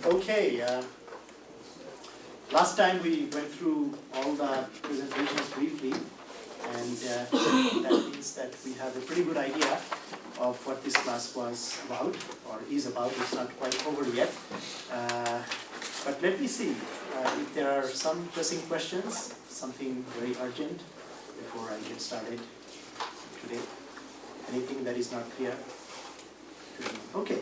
Okay, last time we went through all the presentations briefly, and that means that we have a pretty good idea of what this class was about, or is about. It's not quite over yet. But let me see if there are some pressing questions, something very urgent before I get started today. Anything that is not clear? Okay.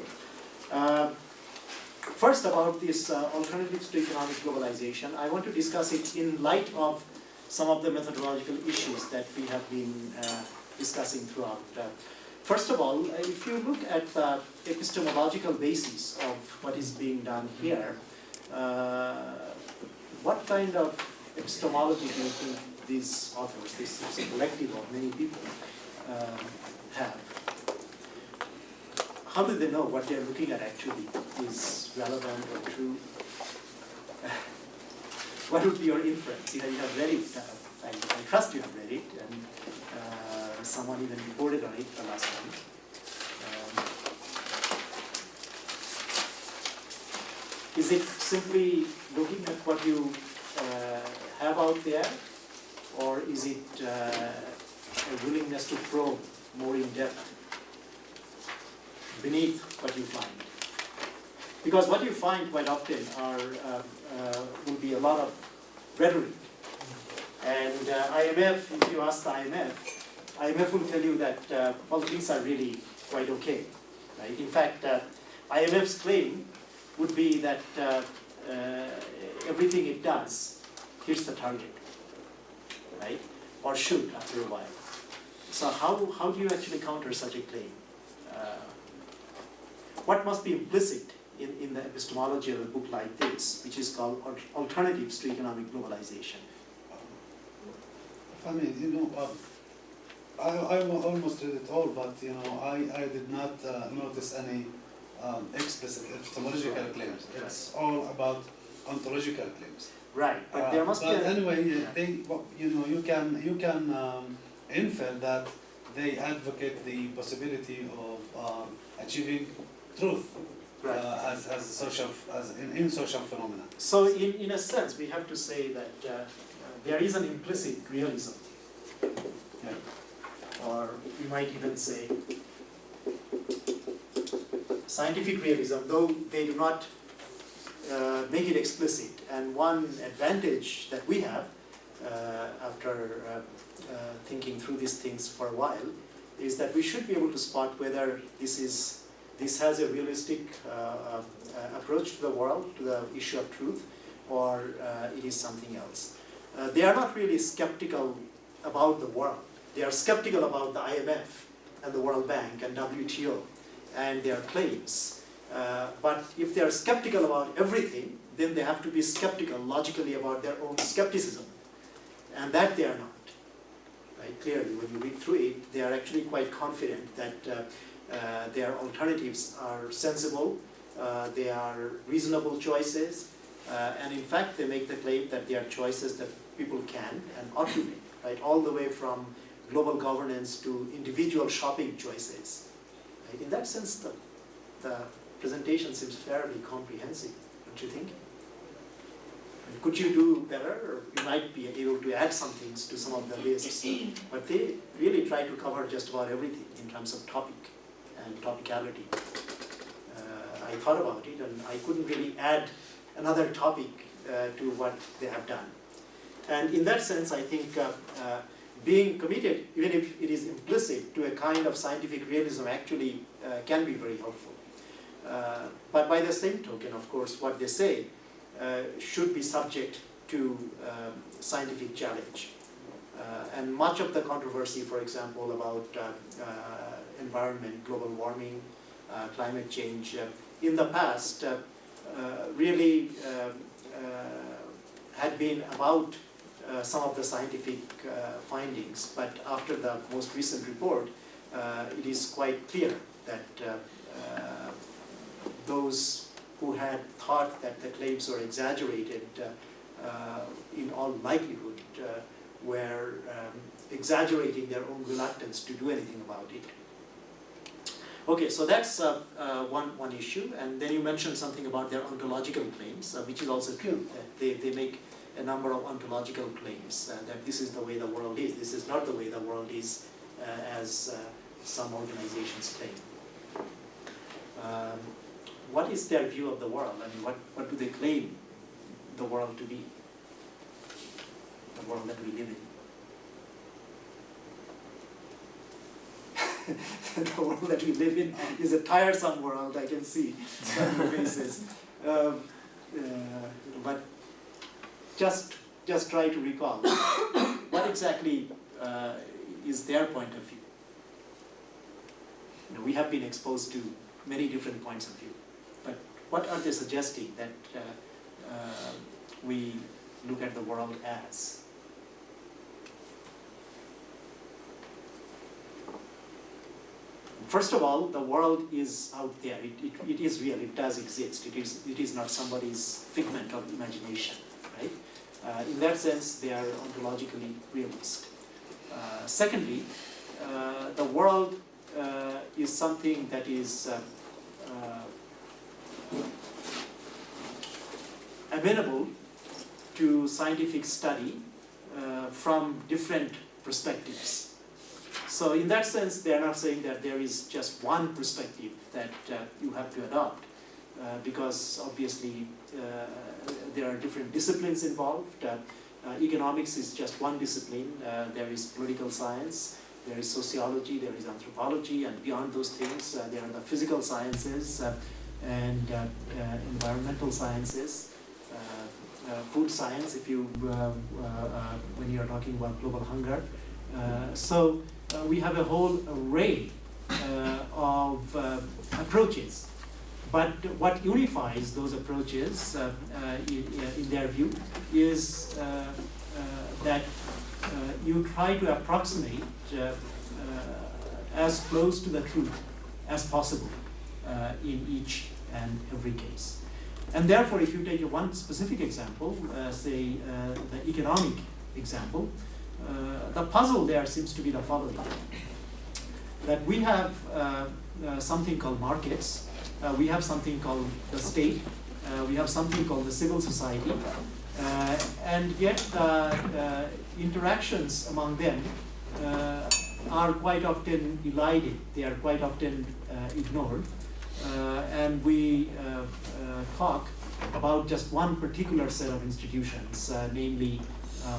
First, about this alternatives to economic globalization, I want to discuss it in light of some of the methodological issues that we have been discussing throughout. First of all, if you look at the epistemological basis of what is being done here, what kind of epistemology do you think these authors, this collective of many people, have? How do they know what they're looking at actually is relevant or true? What would be your inference? You know, you have read it. I trust you have read it, and someone even reported on it the last time. Is it simply looking at what you have out there, or is it a willingness to probe more in depth beneath what you find? Because what you find quite often will be a lot of rhetoric. And IMF, if you ask the IMF will tell you that all things are really quite okay. Right? In fact, IMF's claim would be that everything it does hits the target, right? Or should after a while. So how do you actually counter such a claim? What must be implicit in the epistemology of a book like this, which is called Alternatives to Economic Globalization? I mean, you know, I almost read it all, but you know, I did not notice any explicit epistemological claims. It's all about ontological claims. Right, but there must be. But anyway, you can infer that they advocate the possibility of achieving truth, right, in social phenomena. So in a sense, we have to say that there is an implicit realism, Yeah. or we might even say scientific realism, though they do not make it explicit. And one advantage that we have after thinking through these things for a while is that we should be able to spot whether this has a realistic approach to the world, to the issue of truth, or it is something else. They are not really skeptical about the world. They are skeptical about the IMF and the World Bank and WTO and their claims. But if they are skeptical about everything, then they have to be skeptical logically about their own skepticism. And that they are not. Right? Clearly, when you read through it, they are actually quite confident that their alternatives are sensible, they are reasonable choices, and in fact they make the claim that they are choices that people can and ought to make, right? All the way from global governance to individual shopping choices. Right? In that sense, the presentation seems fairly comprehensive, don't you think? Could you do better, or you might be able to add some things to some of the lists, but they really try to cover just about everything in terms of topic and topicality. I thought about it, and I couldn't really add another topic to what they have done. And in that sense, I think being committed, even if it is implicit, to a kind of scientific realism actually can be very helpful. But by the same token, of course, what they say should be subject to scientific challenge. And much of the controversy, for example, about environment, global warming, climate change, in the past really had been about some of the scientific findings, but after the most recent report, it is quite clear that those who had thought that the claims were exaggerated, in all likelihood, were exaggerating their own reluctance to do anything about it. Okay, so that's one issue, and then you mentioned something about their ontological claims, which is also true. They make a number of ontological claims that this is the way the world is, this is not the way the world is, as some organizations claim. What is their view of the world? I mean, what do they claim the world to be? The world that we live in. The world that we live in is a tiresome world, I can see on your faces. But just try to recall, what exactly is their point of view? You know, we have been exposed to many different points of view, but what are they suggesting that we look at the world as? First of all, the world is out there. It is real. It does exist. It is not somebody's figment of imagination, right? In that sense, they are ontologically realist. Secondly, the world is something that is amenable to scientific study from different perspectives. So in that sense, they are not saying that there is just one perspective that you have to adopt, because obviously there are different disciplines involved. Economics is just one discipline. There is political science, there is sociology, there is anthropology, and beyond those things, there are the physical sciences and environmental sciences, food science, if you when you are talking about global hunger. So we have a whole array of approaches, but what unifies those approaches in their view is that you try to approximate as close to the truth as possible in each and every case. And therefore, if you take one specific example, say the economic example, the puzzle there seems to be the following: that we have something called markets, we have something called the state, we have something called the civil society, and yet interactions among them are quite often elided, they are quite often ignored, and we talk about just one particular set of institutions, namely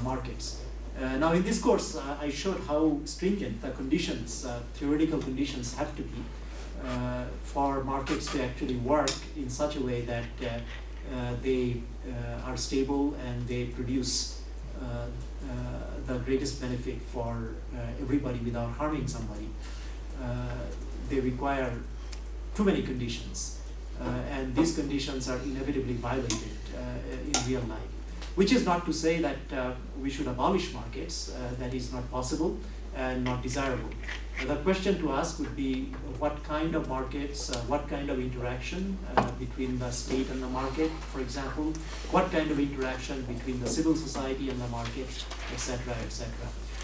markets. Now in this course, I showed how stringent the conditions, theoretical conditions have to be for markets to actually work in such a way that they are stable and they produce the greatest benefit for everybody without harming somebody. They require too many conditions, and these conditions are inevitably violated in real life. Which is not to say that we should abolish markets. That is not possible and not desirable. The question to ask would be what kind of markets, what kind of interaction between the state and the market, for example, what kind of interaction between the civil society and the market, etc., etc.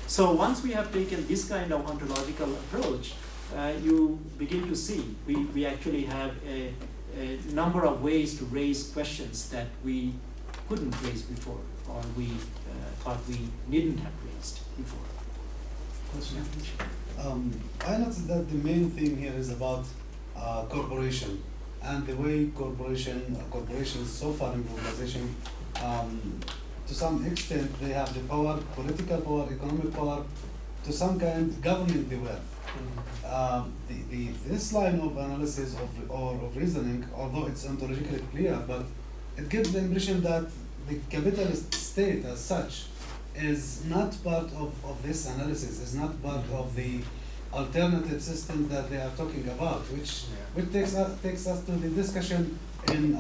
So once we have taken this kind of ontological approach, you begin to see we actually have a number of ways to raise questions that we couldn't raise before, or we thought we needn't have raised before. I noticed that the main thing here is about corporation and the way corporations so far in globalization, to some extent they have the power, political power, economic power, to some kind governing the world. This line of analysis of reasoning, although it's ontologically clear, but it gives the impression that the capitalist state as such is not part of this analysis, is not part of the alternative system that they are talking about, which takes us to the discussion in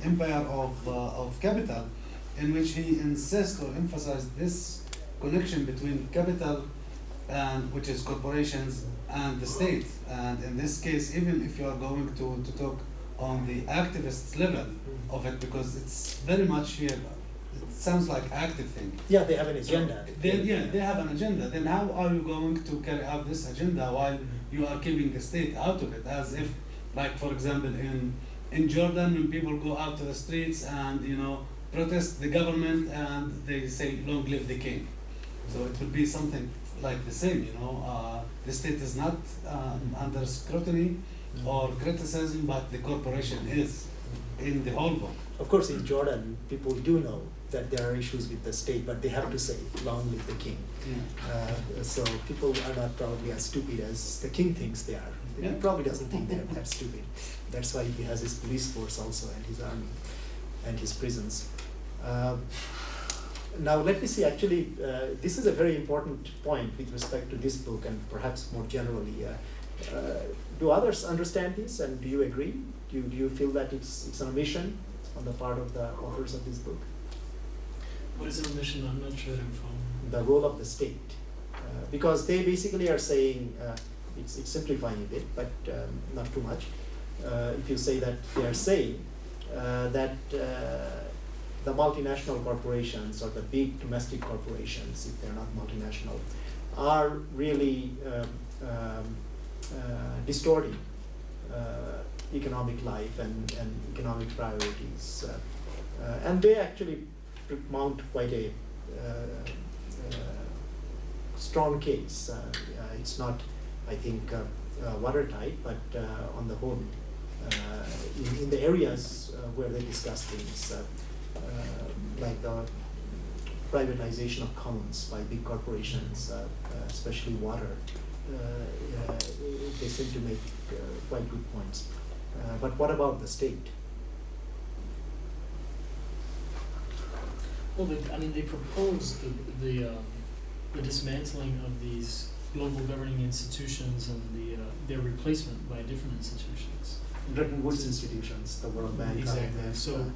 Empire of Capital, in which he insists or emphasizes this connection between capital, and which is corporations, and the state. And in this case, even if you are going to talk on the activist level of it, because it's very much here it sounds like active thing. Yeah, they have an agenda. They have an agenda. Then how are you going to carry out this agenda while you are keeping the state out of it? As if, like for example, in Jordan, when people go out to the streets and protest the government and they say, "Long live the king." So it would be something like the same. The state is not under scrutiny or criticism, but the corporation is in the whole book. Of course, in Jordan, people do know that there are issues with the state, but they have to say, "Long live the king." Yeah. So people are not probably as stupid as the king thinks they are. He Yeah. probably doesn't think they're that stupid. That's why he has his police force also, and his army, and his prisons. Now let me see, actually, this is a very important point with respect to this book, and perhaps more generally. Do others understand this, and do you agree? Do you feel that it's an omission on the part of the authors of this book? What is an omission? I'm not sure that I'm following. The role of the state. Because they basically are saying, it's simplifying a bit, but not too much. If you say that they are saying that the multinational corporations or the big domestic corporations, if they're not multinational, are really distorting economic life and economic priorities. And they actually mount quite a strong case. It's not, I think, watertight, but on the whole, in the areas where they discuss things, like the privatization of commons by big corporations, especially water, they seem to make quite good points. But what about the state? Well, they propose the dismantling of these global governing institutions and their replacement by different institutions. Bretton Woods institutions, the World Bank. Exactly. So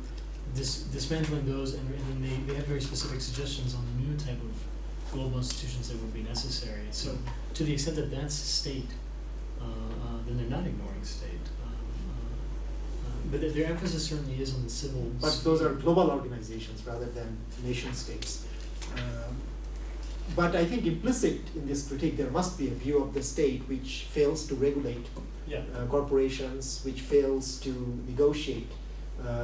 dismantling those, and then they have very specific suggestions on the new type of global institutions that would be necessary. So to the extent that that's state, then they're not ignoring state. But their emphasis certainly is on the civil. But those are global organizations rather than nation states. But I think implicit in this critique, there must be a view of the state which fails to regulate corporations, which fails to negotiate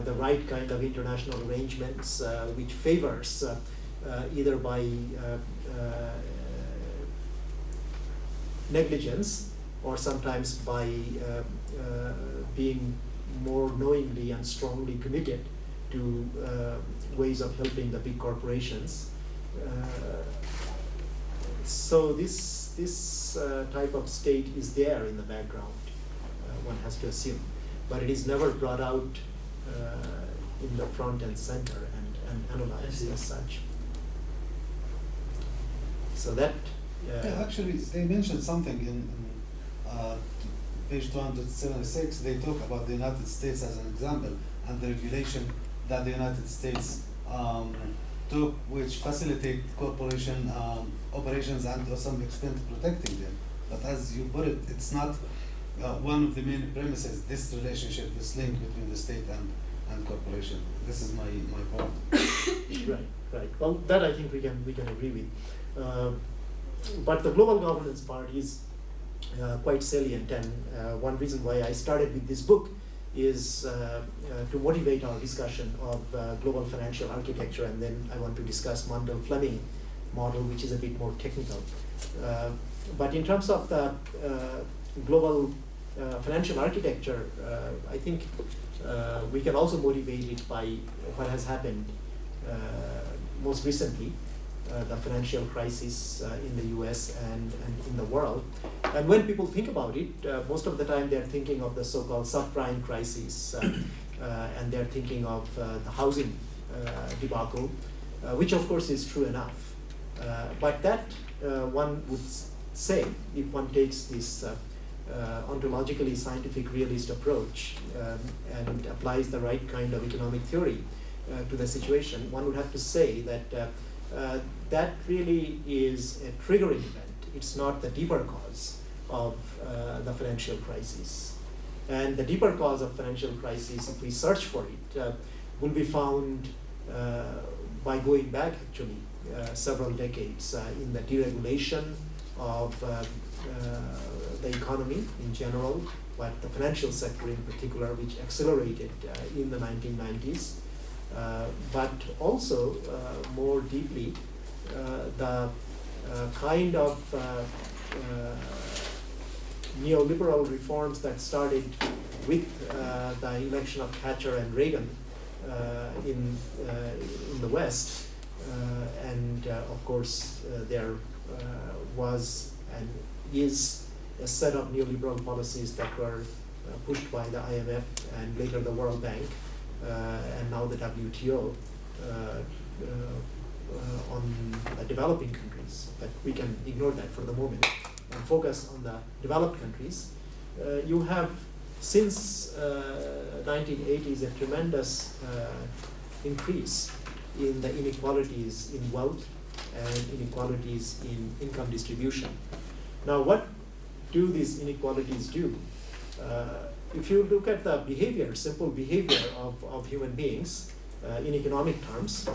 the right kind of international arrangements, which favors either by negligence or sometimes by being more knowingly and strongly committed to ways of helping the big corporations. So this type of state is there in the background, one has to assume, but it is never brought out in the front and center and analyzed as such. So that. Actually, they mentioned something in page 276. They talk about the United States as an example and the regulation that the United States took, which facilitate corporation operations and to some extent protecting them. But as you put it, it's not one of the main premises, this relationship, this link between the state and corporation. This is my point. Right. Well, that I think we can agree with. But the global governance part is quite salient, and one reason why I started with this book is to motivate our discussion of global financial architecture, and then I want to discuss Mundell-Fleming model, which is a bit more technical. But in terms of the global financial architecture, I think we can also motivate it by what has happened most recently, the financial crisis in the US and in the world. And when people think about it, most of the time they're thinking of the so-called subprime crisis, and they're thinking of the housing debacle, which of course is true enough. But that one would say, if one takes this ontologically scientific realist approach and applies the right kind of economic theory to the situation, one would have to say that that really is a triggering event. It's not the deeper cause of the financial crisis. And the deeper cause of financial crisis, if we search for it, will be found by going back actually several decades in the deregulation of the economy in general, but the financial sector in particular, which accelerated in the 1990s, but also more deeply the kind of neoliberal reforms that started with the election of Thatcher and Reagan in the West, and of course there was and is a set of neoliberal policies that were pushed by the IMF and later the World Bank and now the WTO on the developing countries. But we can ignore that for the moment and focus on the developed countries. You have since 1980s a tremendous increase in the inequalities in wealth and inequalities in income distribution. Now, what do these inequalities do? If you look at the behavior, simple behavior of human beings in economic terms,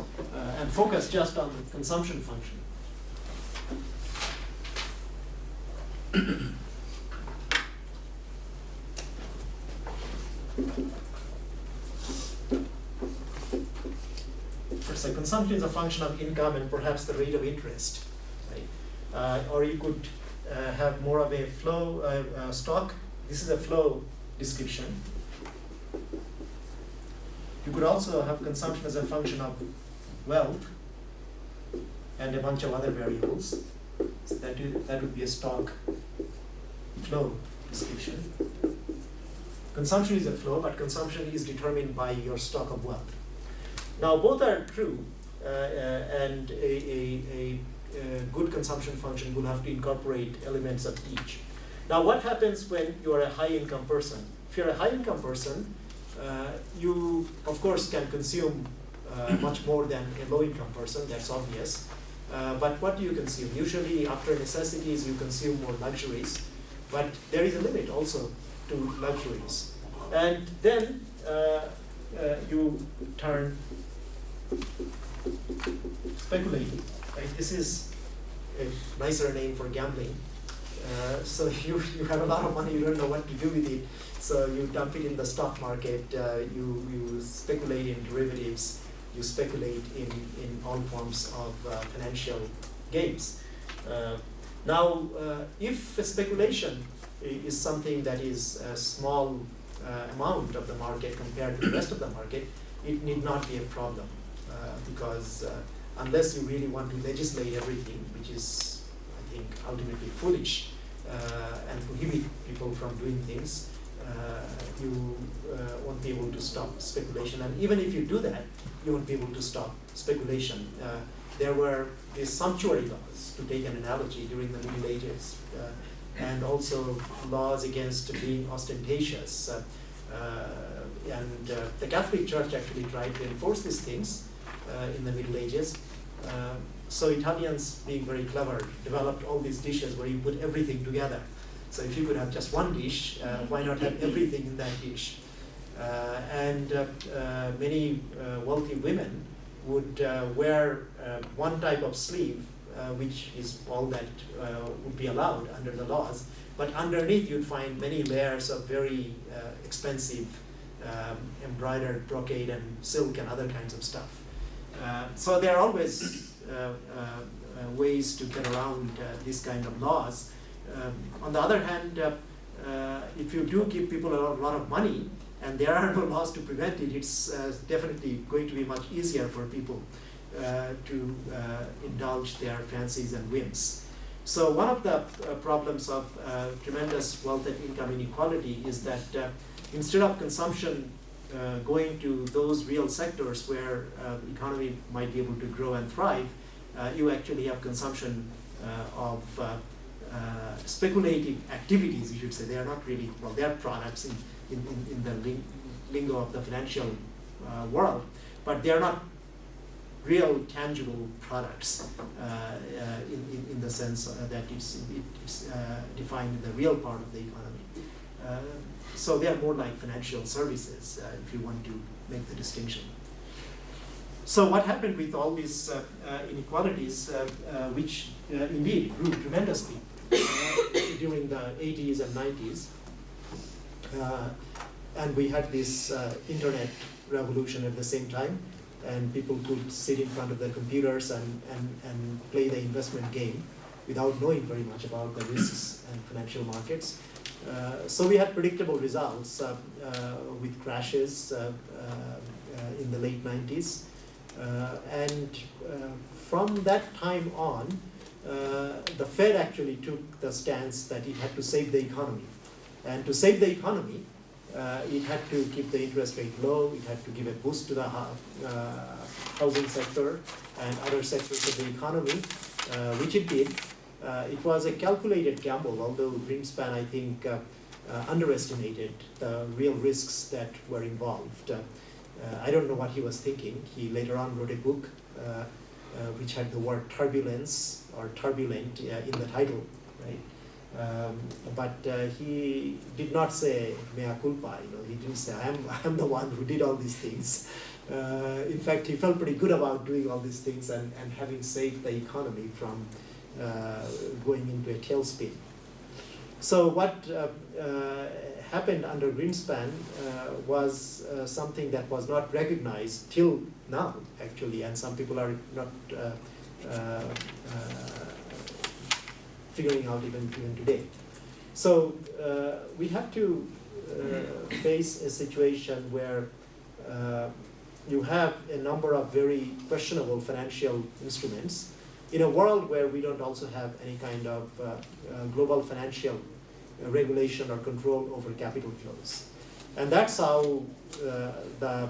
and focus just on the consumption function. So consumption is a function of income and perhaps the rate of interest, right? Or you could have more of a flow stock. This is a flow description. You could also have consumption as a function of wealth and a bunch of other variables. So that would be a stock flow description. Consumption is a flow, but consumption is determined by your stock of wealth. Now both are true, and a good consumption function will have to incorporate elements of each. Now what happens when you are a high income person? If you're a high income person, you of course can consume much more than a low income person, that's obvious. But what do you consume? Usually after necessities you consume more luxuries, but there is a limit also to luxuries. And then you turn speculating, right? This is a nicer name for gambling. So you have a lot of money, you don't know what to do with it, so you dump it in the stock market, you speculate in derivatives, you speculate in all forms of financial games. Now, if speculation is something that is a small amount of the market compared to the rest of the market, it need not be a problem, because unless you really want to legislate everything, which is, I think, ultimately foolish, and prohibit people from doing things, you won't be able to stop speculation. And even if you do that, you won't be able to stop speculation. There were these sumptuary laws, to take an analogy, during the Middle Ages, and also laws against being ostentatious. And the Catholic Church actually tried to enforce these things in the Middle Ages. So Italians, being very clever, developed all these dishes where you put everything together. So if you could have just one dish, why not have everything in that dish? And many wealthy women would wear one type of sleeve, which is all that would be allowed under the laws. But underneath you'd find many layers of very expensive embroidered brocade and silk and other kinds of stuff. So there are always ways to get around these kind of laws. On the other hand, if you do give people a lot of money and there are no laws to prevent it, it's definitely going to be much easier for people to indulge their fancies and whims. So one of the problems of tremendous wealth and income inequality is that instead of consumption going to those real sectors where the economy might be able to grow and thrive, you actually have consumption of speculative activities, you should say. They are not really, well, they are products in the lingo of the financial world, but they are not real tangible products in the sense that it's defined in the real part of the economy. So they are more like financial services, if you want to make the distinction. So what happened with all these inequalities, which indeed grew tremendously during the 80s and 90s, and we had this internet revolution at the same time, and people could sit in front of their computers and play the investment game without knowing very much about the risks and financial markets. So we had predictable results with crashes in the late 90s. And from that time on, the Fed actually took the stance that it had to save the economy. And to save the economy, it had to keep the interest rate low, it had to give a boost to the housing sector and other sectors of the economy, which it did. It was a calculated gamble, although Greenspan, I think, underestimated the real risks that were involved. I don't know what he was thinking. He later on wrote a book which had the word turbulence or turbulent in the title, right? But he did not say mea culpa. He didn't say I'm the one who did all these things. In fact, he felt pretty good about doing all these things and having saved the economy from going into a tailspin. So what happened under Greenspan was something that was not recognized till now, actually, and some people are not figuring out even today. So we have to face a situation where you have a number of very questionable financial instruments in a world where we don't also have any kind of global financial regulation or control over capital flows. And that's how the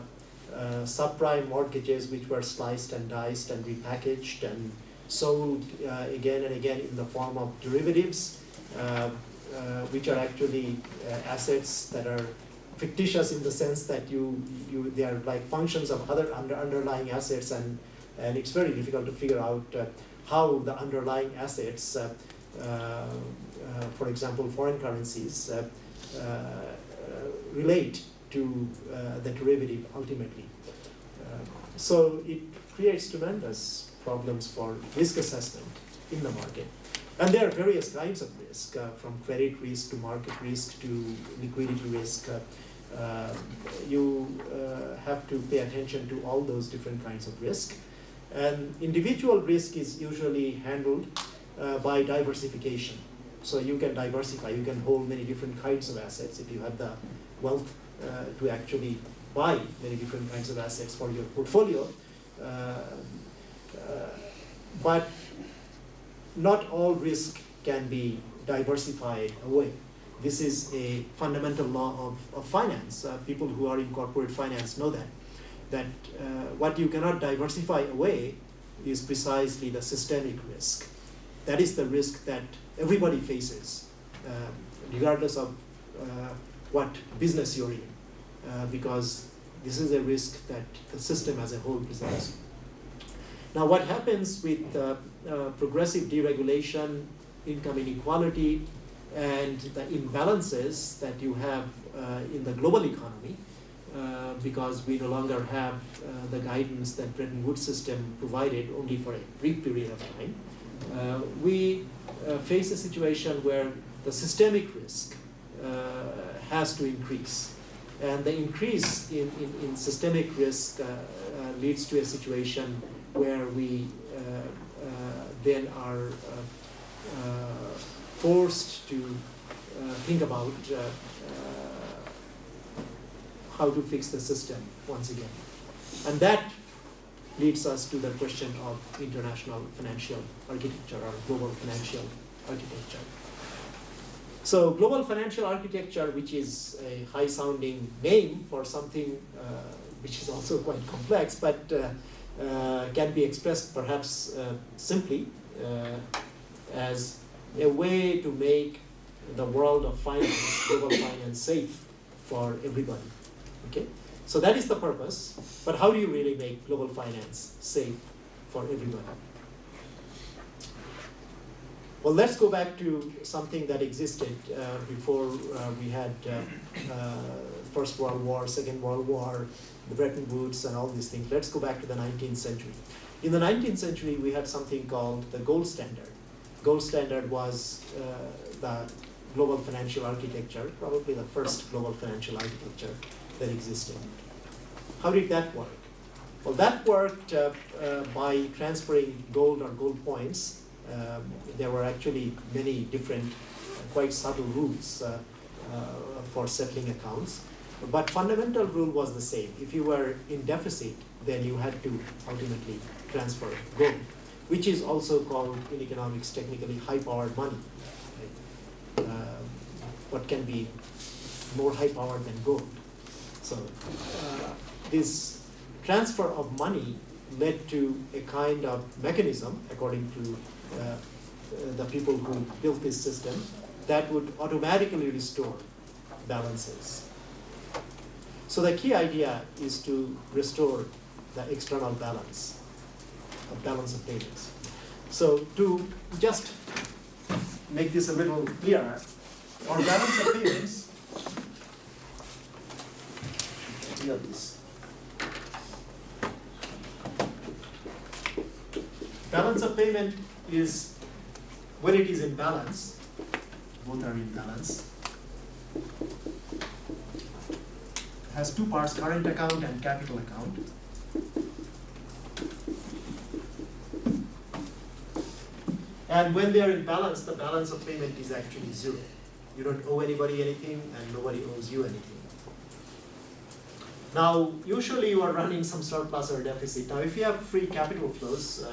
subprime mortgages, which were sliced and diced and repackaged and sold again and again in the form of derivatives, which are actually assets that are fictitious in the sense that they are like functions of other underlying assets, and it's very difficult to figure out how the underlying assets, for example, foreign currencies, relate to the derivative ultimately. So it creates tremendous problems for risk assessment in the market. And there are various kinds of risk, from credit risk to market risk to liquidity risk. You have to pay attention to all those different kinds of risk. And individual risk is usually handled by diversification. So you can diversify, you can hold many different kinds of assets if you have the wealth to actually buy many different kinds of assets for your portfolio. But not all risk can be diversified away. This is a fundamental law of finance. People who are in corporate finance know that what you cannot diversify away is precisely the systemic risk. That is the risk that everybody faces, regardless of what business you're in, because this is a risk that the system as a whole presents. Now, what happens with progressive deregulation, income inequality, and the imbalances that you have in the global economy, because we no longer have the guidance that Bretton Woods system provided only for a brief period of time, we face a situation where the systemic risk has to increase. And the increase in systemic risk leads to a situation where we then are forced to think about how to fix the system once again. And that leads us to the question of international financial architecture or global financial architecture. So global financial architecture, which is a high-sounding name for something which is also quite complex, but can be expressed perhaps simply as a way to make the world of finance, global finance, safe for everybody. Okay? So that is the purpose, but how do you really make global finance safe for everybody? Well, let's go back to something that existed before we had First World War, Second World War, the Bretton Woods, and all these things. Let's go back to the 19th century. In the 19th century, we had something called the gold standard. Gold standard was the global financial architecture, probably the first global financial architecture that existed. How did that work? Well, that worked by transferring gold or gold points. There were actually many different, quite subtle rules for settling accounts. But fundamental rule was the same. If you were in deficit, then you had to ultimately transfer gold, which is also called in economics technically high-powered money. Right? What can be more high-powered than gold? So this transfer of money led to a kind of mechanism, according to the people who built this system, that would automatically restore balances. So the key idea is to restore the external balance of payments. So to just make this a little clearer, our balance of payments, here this. Balance of payment is when it is in balance, both are in balance, has two parts, current account and capital account. And when they are in balance, the balance of payment is actually zero. You don't owe anybody anything and nobody owes you anything. Now, usually you are running some surplus or deficit. Now, if you have free capital flows,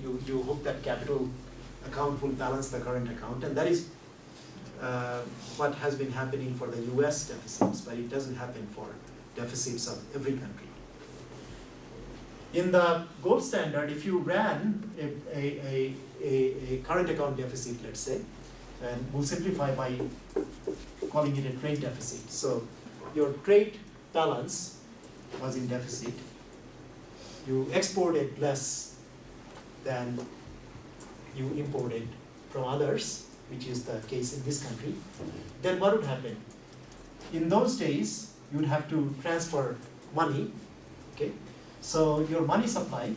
you hope that capital account will balance the current account, and that is what has been happening for the US deficits, but it doesn't happen for deficits of every country. In the gold standard, if you ran a current account deficit, let's say, and we'll simplify by calling it a trade deficit. So your trade balance was in deficit. You exported less than you imported from others, which is the case in this country. Then what would happen? In those days, you would have to transfer money, okay? So your money supply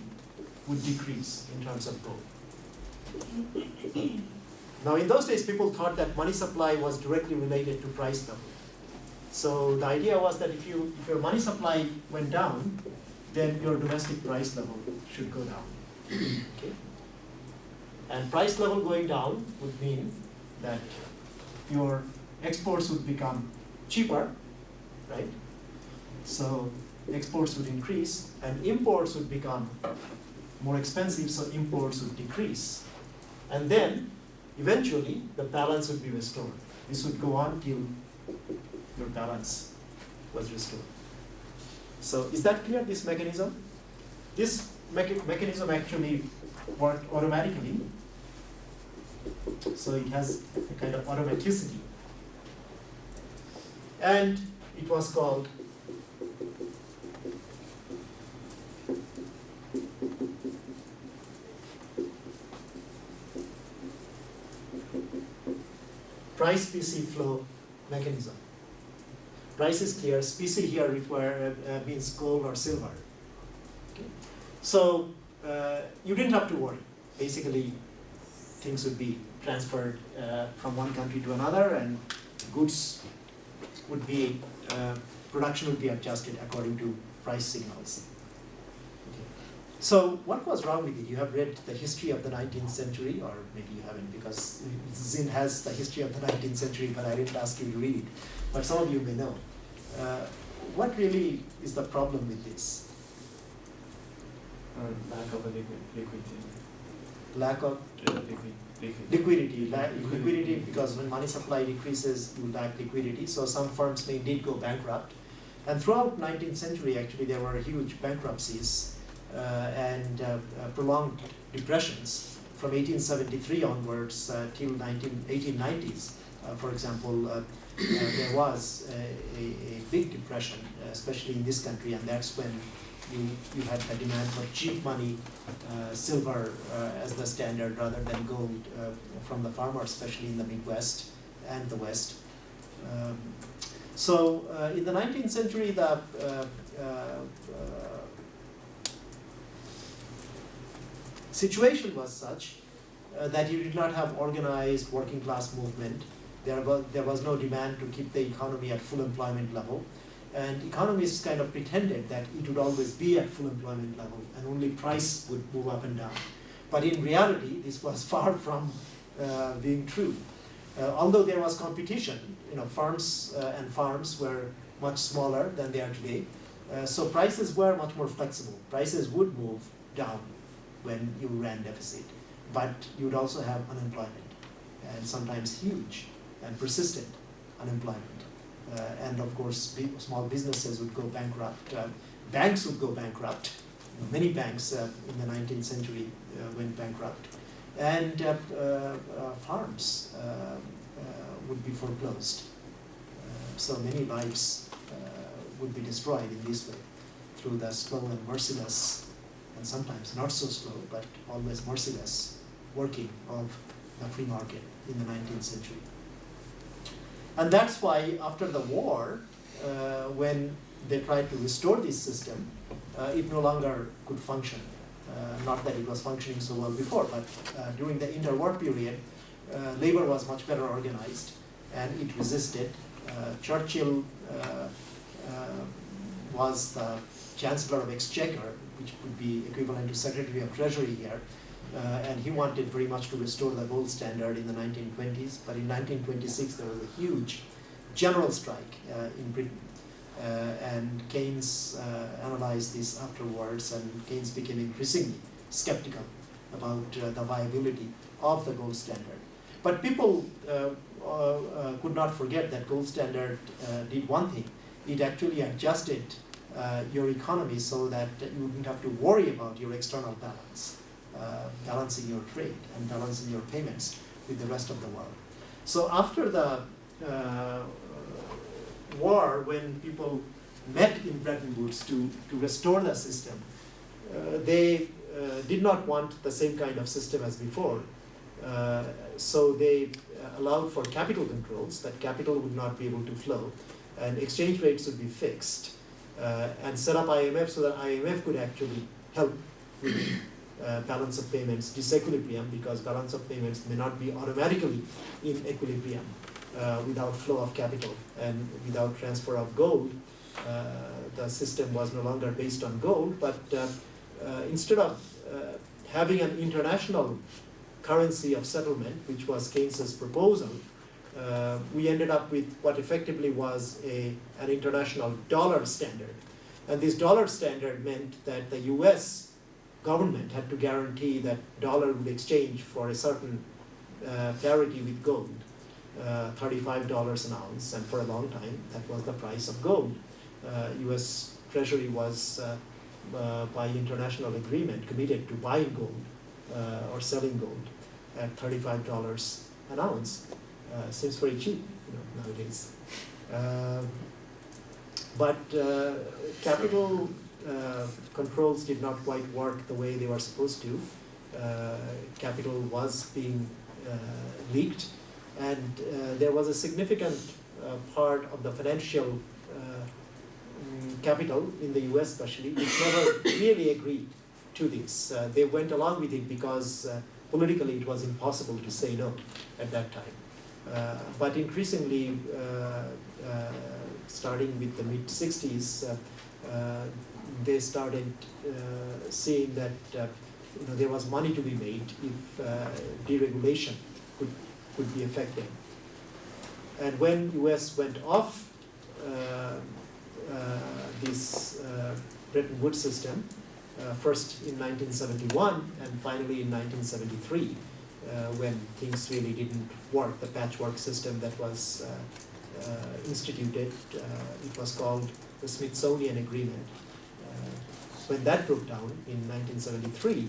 would decrease in terms of gold. Now in those days, people thought that money supply was directly related to price level. So the idea was that if your money supply went down, then your domestic price level should go down. Okay? And price level going down would mean that your exports would become cheaper, right? So exports would increase and imports would become more expensive, so imports would decrease. And then eventually the balance would be restored. This would go on till your balance was restored. So is that clear, this mechanism? This mechanism actually worked automatically. So it has a kind of automaticity. And it was called price PC flow mechanism. Price is clear, specie here means gold or silver. Okay. So you didn't have to worry. Basically, things would be transferred from one country to another, and goods would be, production would be adjusted according to price signals. Okay. So what was wrong with it? You have read the history of the 19th century, or maybe you haven't, because Zinn has the history of the 19th century, but I didn't ask you to read it. But some of you may know. What really is the problem with this? Lack of liquidity. Lack of liquidity, because when money supply decreases, you lack liquidity. So some firms may indeed go bankrupt. And throughout 19th century, actually, there were huge bankruptcies and prolonged depressions from 1873 onwards till 1890s. For example, there was a big depression, especially in this country, and that's when you had the demand for cheap money, silver as the standard rather than gold from the farmer, especially in the Midwest and the West. So in the 19th century, the situation was such that you did not have organized working class movement. There was no demand to keep the economy at full employment level. And economists kind of pretended that it would always be at full employment level and only price would move up and down. But in reality, this was far from being true. Although there was competition, firms and farms were much smaller than they are today. So prices were much more flexible. Prices would move down when you ran deficit, but you would also have unemployment, and sometimes huge and persistent unemployment. And of course, small businesses would go bankrupt. Banks would go bankrupt. Many banks in the 19th century went bankrupt. And farms would be foreclosed. So many lives would be destroyed in this way through the slow and merciless, and sometimes not so slow, but always merciless working of the free market in the 19th century. And that's why after the war, when they tried to restore this system, it no longer could function. Not that it was functioning so well before, but during the interwar period, labor was much better organized and it resisted. Churchill was the Chancellor of Exchequer, which would be equivalent to Secretary of Treasury here. And he wanted very much to restore the gold standard in the 1920s, but in 1926 there was a huge general strike in Britain. And Keynes analyzed this afterwards, and Keynes became increasingly skeptical about the viability of the gold standard. But people could not forget that gold standard did one thing. It actually adjusted your economy so that you wouldn't have to worry about your external balance. Balancing your trade and balancing your payments with the rest of the world. So after the war, when people met in Bretton Woods to restore the system, they did not want the same kind of system as before. So they allowed for capital controls, that capital would not be able to flow, and exchange rates would be fixed, and set up IMF so that IMF could actually help with balance of payments disequilibrium, because balance of payments may not be automatically in equilibrium without flow of capital and without transfer of gold. The system was no longer based on gold, but instead of having an international currency of settlement, which was Keynes's proposal, we ended up with what effectively was an international dollar standard. And this dollar standard meant that the US government had to guarantee that dollar would exchange for a certain parity with gold, $35 an ounce, and for a long time that was the price of gold. US Treasury was, by international agreement, committed to buying gold or selling gold at $35 an ounce. Seems very cheap, nowadays. But capital controls did not quite work the way they were supposed to. Capital was being leaked, and there was a significant part of the financial capital in the US especially, which never really agreed to this. They went along with it because politically it was impossible to say no at that time. But increasingly, starting with the mid-60s, they started seeing that there was money to be made if deregulation could be effective. And when US went off this Bretton Woods system, first in 1971 and finally in 1973, when things really didn't work, the patchwork system that was instituted, it was called the Smithsonian Agreement. When that broke down in 1973,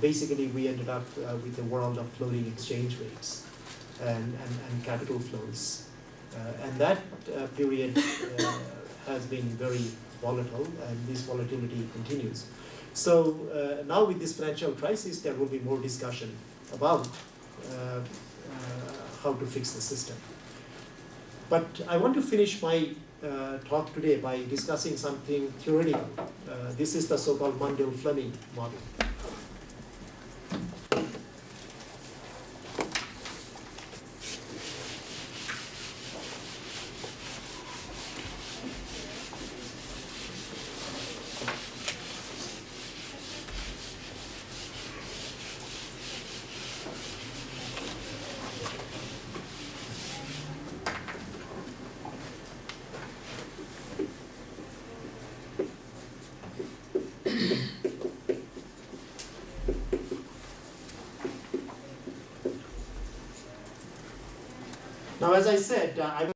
basically we ended up with a world of floating exchange rates and capital flows. And that period has been very volatile, and this volatility continues. So now with this financial crisis, there will be more discussion about how to fix the system. But I want to finish my talk today by discussing something theoretical. This is the so-called Mundell-Fleming model. Now, as I said, I